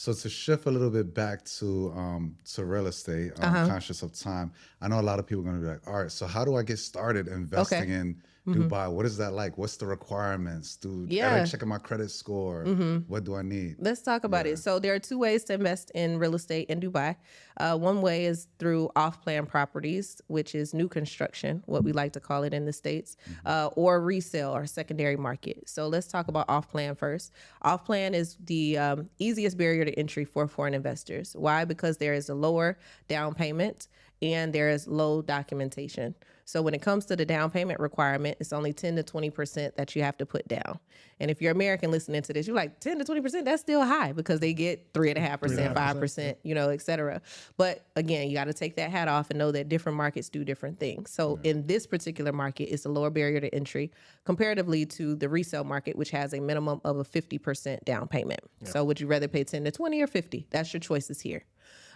So to shift a little bit back to real estate, conscious of time, I know a lot of people are going to be like, all right, so how do I get started investing in Dubai? What is that like? What's the requirements? Am I checking my credit score? What do I need? Let's talk about it. So there are two ways to invest in real estate in Dubai. One way is through off-plan properties, which is new construction, what we like to call it in the States, or resale or secondary market. So let's talk about off-plan first. Off-plan is the easiest barrier to entry for foreign investors. Why? Because there is a lower down payment and there is low documentation. So when it comes to the down payment requirement, it's only 10 to 20% that you have to put down. And if you're American listening to this, you're like, 10 to 20%, that's still high because they get 3.5%, 5%, et cetera. But again, you got to take that hat off and know that different markets do different things. So in this particular market, it's a lower barrier to entry comparatively to the resale market, which has a minimum of a 50% down payment. So would you rather pay 10 to 20 or 50? That's your choices here.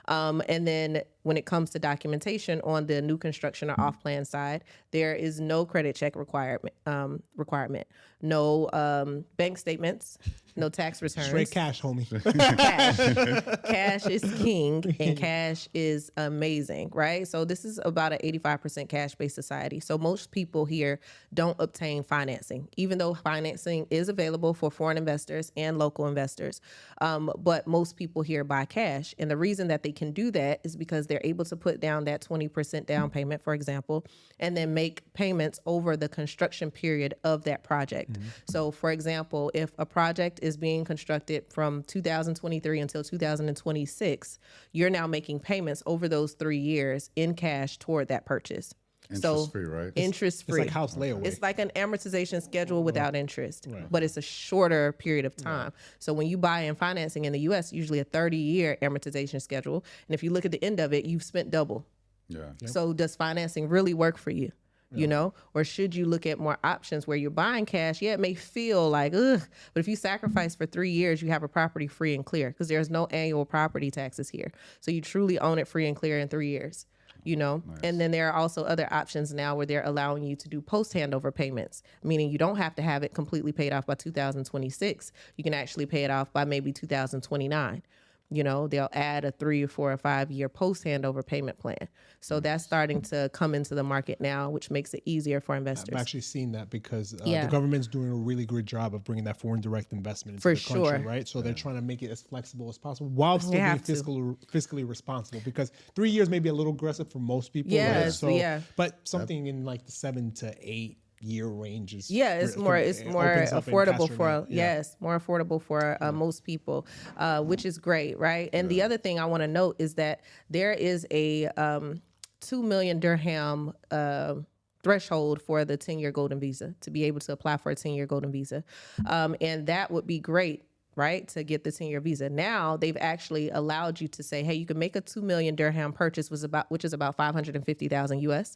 And then when it comes to documentation on the new construction or off-plan side, there is no credit check requirement, no bank statements, no tax returns. Straight cash, homie. Cash is king, and cash is amazing, right? So this is about an 85% cash-based society. So most people here don't obtain financing, even though financing is available for foreign investors and local investors. But most people here buy cash. And the reason that they can do that is because they're able to put down that 20% down payment, for example, and then make payments over the construction period of that project. So for example, if a project is being constructed from 2023 until 2026, you're now making payments over those 3 years in cash toward that purchase. Interest-free, right? Interest-free. It's like house layaway. It's like an amortization schedule without interest, but it's a shorter period of time. So when you buy in financing in the U.S., usually a 30-year amortization schedule. And if you look at the end of it, you've spent double. So does financing really work for you? Or should you look at more options where you're buying cash? Yeah, it may feel like, ugh, but if you sacrifice for 3 years, you have a property free and clear because there's no annual property taxes here. So you truly own it free and clear in 3 years. Nice. And then there are also other options now where they're allowing you to do post handover payments, meaning you don't have to have it completely paid off by 2026. You can actually pay it off by maybe 2029. They'll add a 3 or 4 or 5 year post handover payment plan. So that's starting to come into the market now, which makes it easier for investors. I've actually seen that because the government's doing a really good job of bringing that foreign direct investment into the country, right? So they're trying to make it as flexible as possible while still being fiscally responsible, because 3 years may be a little aggressive for most people. Yes, right? So, but something in like the 7 to 8 year ranges. It's more affordable for more affordable for most people, which is great, right? And the other thing I want to note is that there is a 2 million dirham threshold for the 10-year golden visa to be able to apply for a 10-year golden visa, and that would be great, right, to get the 10-year visa. Now they've actually allowed you to say, hey, you can make a 2 million dirham purchase, which is about 550,000 US.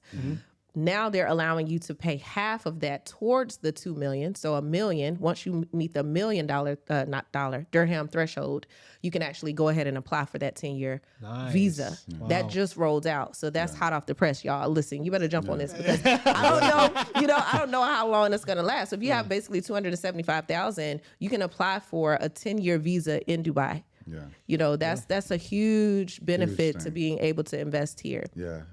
Now they're allowing you to pay half of that towards the 2 million. So $1 million, once you meet the $1 million, dirham threshold, you can actually go ahead and apply for that 10-year visa. Wow. That just rolled out. So that's hot off the press, y'all. Listen, you better jump on this because I don't know how long it's going to last. So if you have basically 275,000, you can apply for a 10-year visa in Dubai. That's a huge benefit to being able to invest here.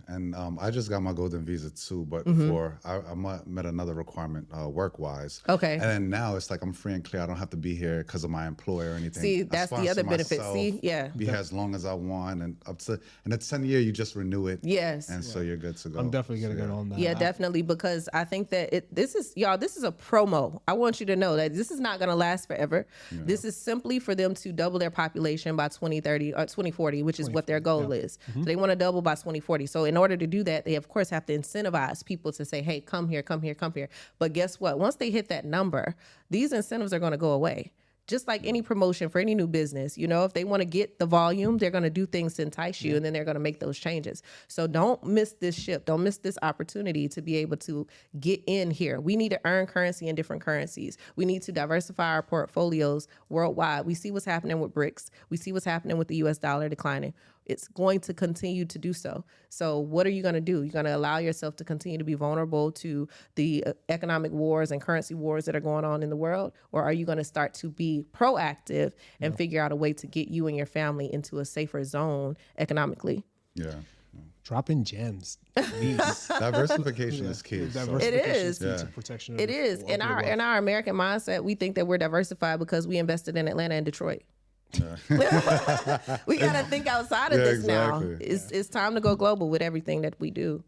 And I just got my golden visa too, but before I met another requirement work-wise. Okay. And then now it's like I'm free and clear. I don't have to be here because of my employer or anything. See, that's the other benefit. Be here as long as I want, and and it's 10 year you just renew it. Yes. And so you're good to go. I'm definitely gonna get on that. Yeah, definitely, because I think that this is a promo. I want you to know that this is not gonna last forever. This is simply for them to double their population by 2030 or 2040, which is what their goal is. So they want to double by 2040. So in order to do that, they of course have to incentivize people to say, hey, come here, come here, come here. But guess what? Once they hit that number, these incentives are going to go away. Just like any promotion for any new business, if they want to get the volume, they're going to do things to entice you, and then they're going to make those changes. So don't miss this ship. Don't miss this opportunity to be able to get in here. We need to earn currency in different currencies. We need to diversify our portfolios worldwide. We see what's happening with BRICS. We see what's happening with the US dollar declining. It's going to continue to do so. So what are you going to do? You're going to allow yourself to continue to be vulnerable to the economic wars and currency wars that are going on in the world? Or are you going to start to be proactive and figure out a way to get you and your family into a safer zone economically? Yeah. Dropping gems. Diversification is key. It is. Protection. It is. In our American mindset, we think that we're diversified because we invested in Atlanta and Detroit. Yeah. We got to think outside of this now. It's time to go global with everything that we do.